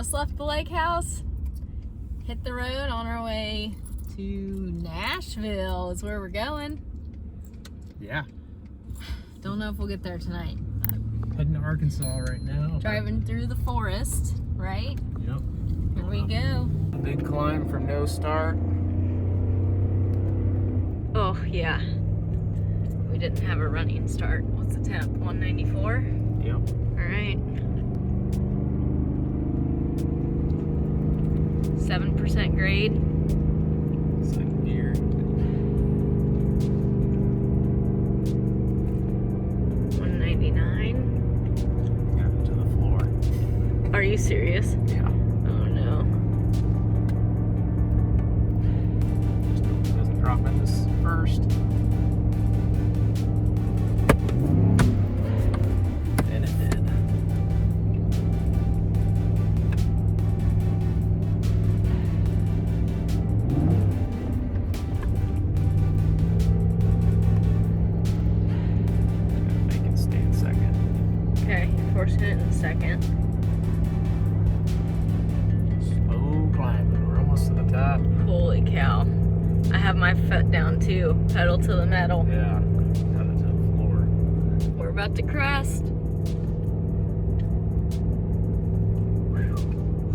just left the lake house, hit the road on our way to Nashville is where we're going. Yeah. Don't know if we'll get there tonight. Heading to Arkansas right now. Driving through the forest, right? Yep. Here we go. A big climb from no start. Oh, yeah. We didn't have a running start. What's the temp? 194? Yep. All right. 7% grade. Second gear. 199. Got it to the floor. Are you serious? Yeah. Oh no. Just hope it doesn't drop in this first. And it did. Make it stay in second. Okay, forcing it in second. Slow climbing. We're almost to the top. Holy cow. I have my foot down too. Pedal to the metal. Yeah. Got it to the floor. We're about to crest.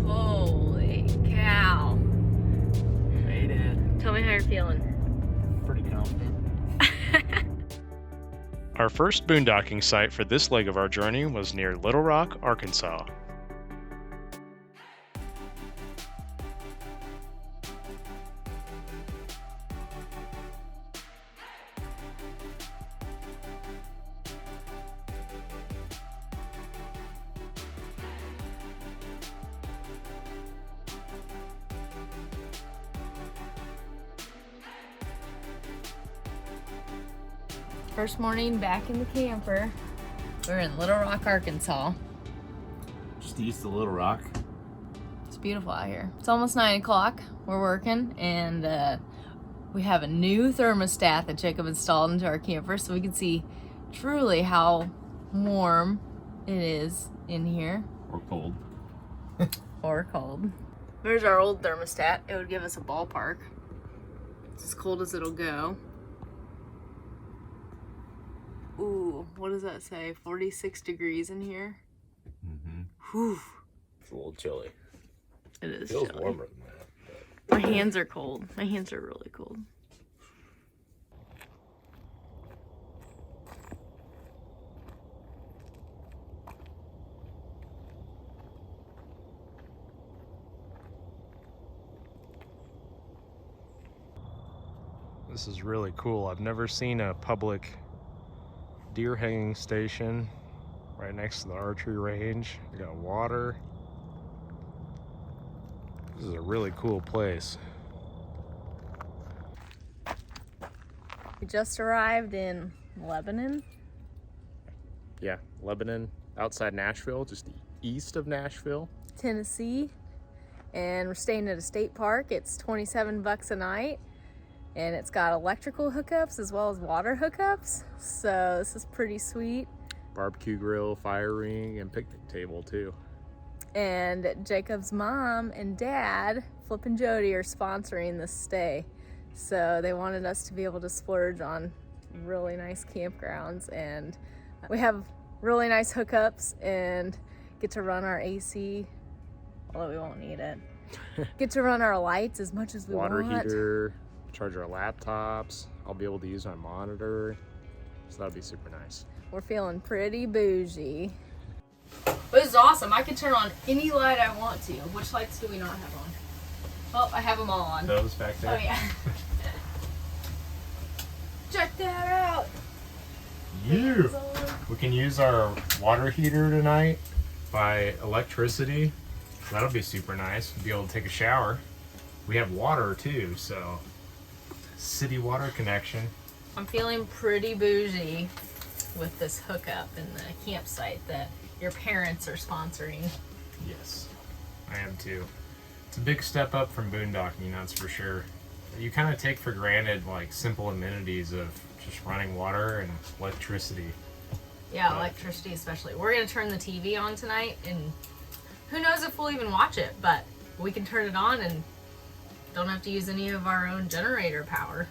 Holy cow. Made it. Tell me how you're feeling. Pretty confident. Our first boondocking site for this leg of our journey was near Little Rock, Arkansas. First morning back in the camper. We're in Little Rock, Arkansas. Just east of Little Rock. It's beautiful out here. It's almost 9 o'clock. We're working and we have a new thermostat that Jacob installed into our camper so we can see truly how warm it is in here. Or cold. Or cold. There's our old thermostat. It would give us a ballpark. It's as cold as it'll go. Ooh, what does that say? 46 degrees in here? Mm-hmm. Whew. It's a little chilly. It is Feels chilly. warmer than that. My hands are cold. My hands are really cold. This is really cool. I've never seen a public deer hanging station right next to the archery range. We got water. This is a really cool place. We just arrived in Lebanon. Yeah, Lebanon, outside Nashville, just east of Nashville. Tennessee, and we're staying at a state park. It's $27 a night, and it's got electrical hookups as well as water hookups, so this is pretty sweet. Barbecue grill, fire ring, and picnic table too. And Jacob's mom and dad, Flip and Jody, are sponsoring this stay, so they wanted us to be able to splurge on really nice campgrounds, and we have really nice hookups and get to run our AC, although we won't need it. Get to run our lights as much as we Water want. heater, charge our laptops. I'll be able to use my monitor, so that'll be super nice. We're feeling pretty bougie. This is awesome. I can turn on any light I want to. Which lights do we not have on? Oh, I have them all on. Those back there? Oh, yeah. Check that out. You! We can use our water heater tonight by electricity. That'll be super nice. We'll be able to take a shower. We have water too, so city water connection. I'm feeling pretty bougie with this hookup in the campsite that your parents are sponsoring. Yes, I am too. It's a big step up from boondocking, that's for sure. You kind of take for granted like simple amenities of just running water and electricity. Yeah, electricity especially. We're gonna turn the TV on tonight and who knows if we'll even watch it, but we can turn it on and don't have to use any of our own generator power.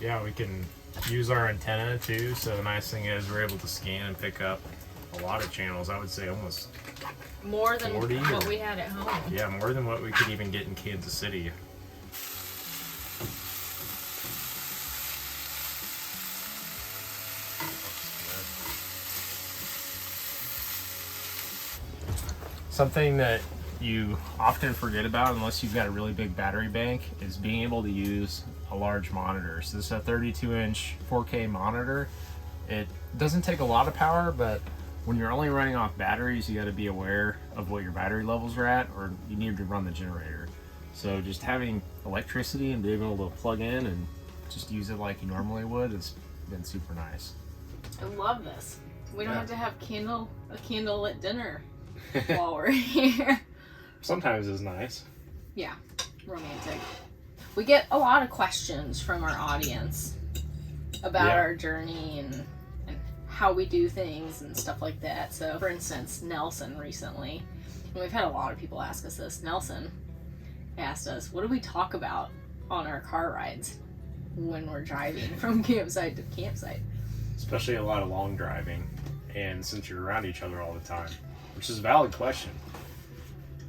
Yeah, we can use our antenna too. So the nice thing is we're able to scan and pick up a lot of channels. I would say almost more than 40 what we had at home. Yeah, more than what we could even get in Kansas City. Something that you often forget about unless you've got a really big battery bank is being able to use a large monitor. So this is a 32-inch 4K monitor. It doesn't take a lot of power, but when you're only running off batteries, you got to be aware of what your battery levels are at, or you need to run the generator. So just having electricity and being able to plug in and just use it like you normally would has been super nice. I love this. We don't Yeah. have to have a candlelit dinner while we're here. Sometimes it's nice. Yeah, romantic. We get a lot of questions from our audience about Yeah. our journey and how we do things and stuff like that. So, for instance, Nelson recently, and we've had a lot of people ask us this, Nelson asked us, what do we talk about on our car rides when we're driving from campsite to campsite? Especially a lot of long driving, and since you're around each other all the time, which is a valid question.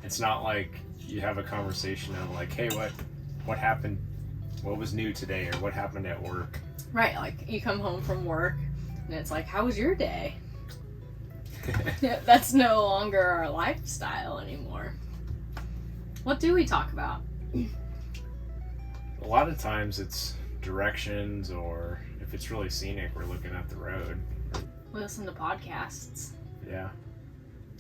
It's not like you have a conversation of like, hey, what happened, what was new today, or what happened at work. Right, like you come home from work and it's like, how was your day? Yeah, that's no longer our lifestyle anymore. What do we talk about? A lot of times it's directions, or if it's really scenic, we're looking at the road. We listen to podcasts. Yeah,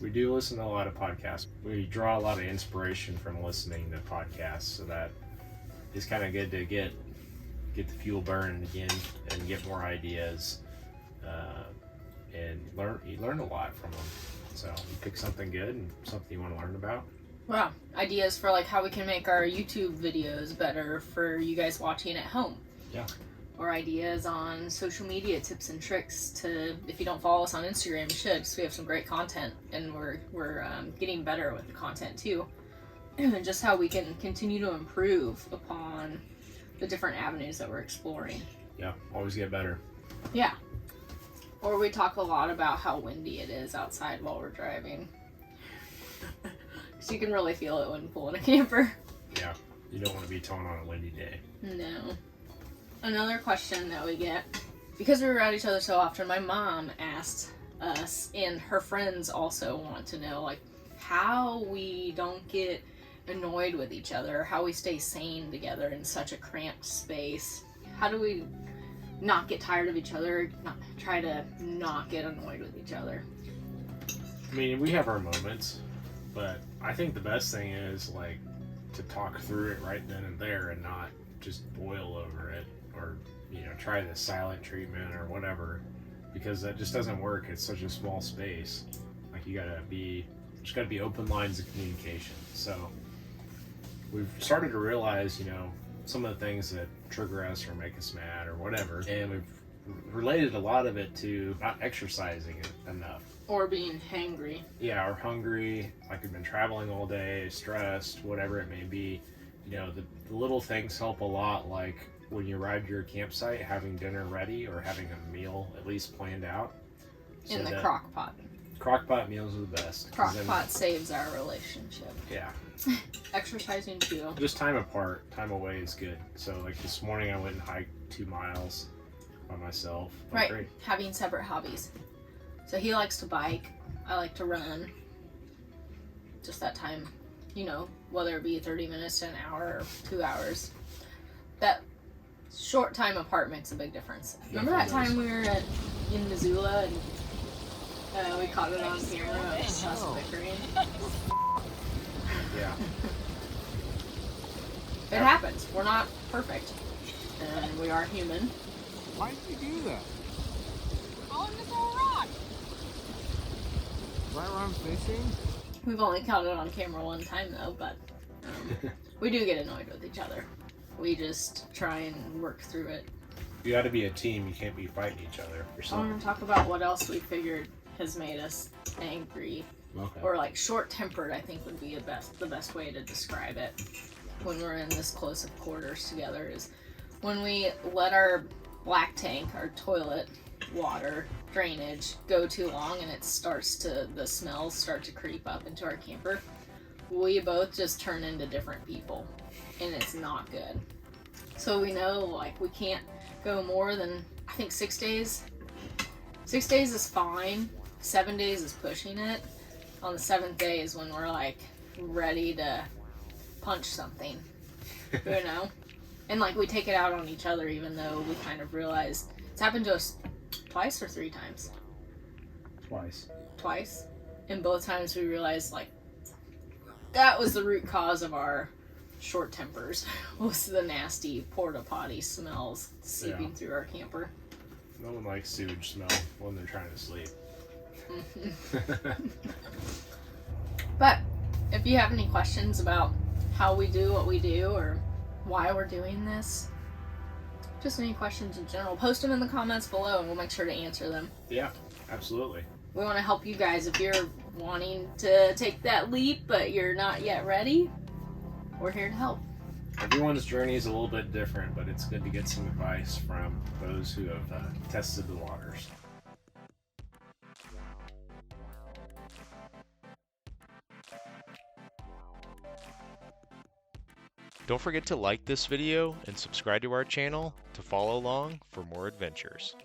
we do listen to a lot of podcasts. We draw a lot of inspiration from listening to podcasts, so that it's kind of good to get the fuel burning again and get more ideas, and you learn a lot from them. So you pick something good and something you want to learn about. Wow, ideas for like how we can make our YouTube videos better for you guys watching at home. Yeah. Or ideas on social media tips and tricks to, if you don't follow us on Instagram, you should, because we have some great content and we're getting better with the content too. And just how we can continue to improve upon the different avenues that we're exploring. Yeah, always get better. Yeah. Or we talk a lot about how windy it is outside while we're driving. So you can really feel it when pulling a camper. Yeah, you don't want to be towing on a windy day. No. Another question that we get, because we're around each other so often, my mom asked us, and her friends also want to know, like, how we don't get annoyed with each other, how we stay sane together in such a cramped space. How do we not get tired of each other, try to not get annoyed with each other? I mean, we have our moments, but I think the best thing is, like, to talk through it right then and there and not just boil over it, or, you know, try the silent treatment or whatever, because that just doesn't work. It's such a small space. Like, just gotta be open lines of communication. So we've started to realize, you know, some of the things that trigger us or make us mad or whatever, and we've related a lot of it to not exercising enough. Or being hangry. Yeah, or hungry, like we've been traveling all day, stressed, whatever it may be. You know, the little things help a lot, like when you arrive to your campsite, having dinner ready or having a meal at least planned out. In the crock pot. Crock pot meals are the best. Crock pot saves our relationship. Yeah. Exercising too. Just time apart, time away is good. So like this morning I went and hiked 2 miles by myself. Right, Great. having separate hobbies. So he likes to bike, I like to run. Just that time, you know, whether it be 30 minutes to an hour or 2 hours. That short time apart makes a big difference. Remember that time we were in Missoula and we caught it on camera of us bickering? Yeah. It happens. We're not perfect. And we are human. Why did you do that? On this old rock. Right where I'm fishing? We've only caught it on camera one time though, but we do get annoyed with each other. We just try and work through it. You gotta be a team, you can't be fighting each other or I something. want to talk about what else we figured has made us angry Okay. or like short-tempered, I think would be the best way to describe it when we're in this close of quarters together, is when we let our black tank, our toilet water drainage, go too long and the smells start to creep up into our camper. We both just turn into different people, and it's not good. So we know, like, we can't go more than, I think, 6 days. 6 days is fine. 7 days is pushing it. On the 7th day is when we're, like, ready to punch something, you know? And, like, we take it out on each other, even though we kind of realize it's happened to us twice or 3 times. Twice. And both times we realized, like, that was the root cause of our short tempers, was the nasty porta potty smells seeping through our camper. No one likes sewage smell when they're trying to sleep. But if you have any questions about how we do what we do or why we're doing this, just any questions in general, post them in the comments below and we'll make sure to answer them. Yeah, absolutely. We want to help you guys. If you're wanting to take that leap but you're not yet ready, we're here to help. Everyone's journey is a little bit different, but it's good to get some advice from those who have tested the waters. Don't forget to like this video and subscribe to our channel to follow along for more adventures.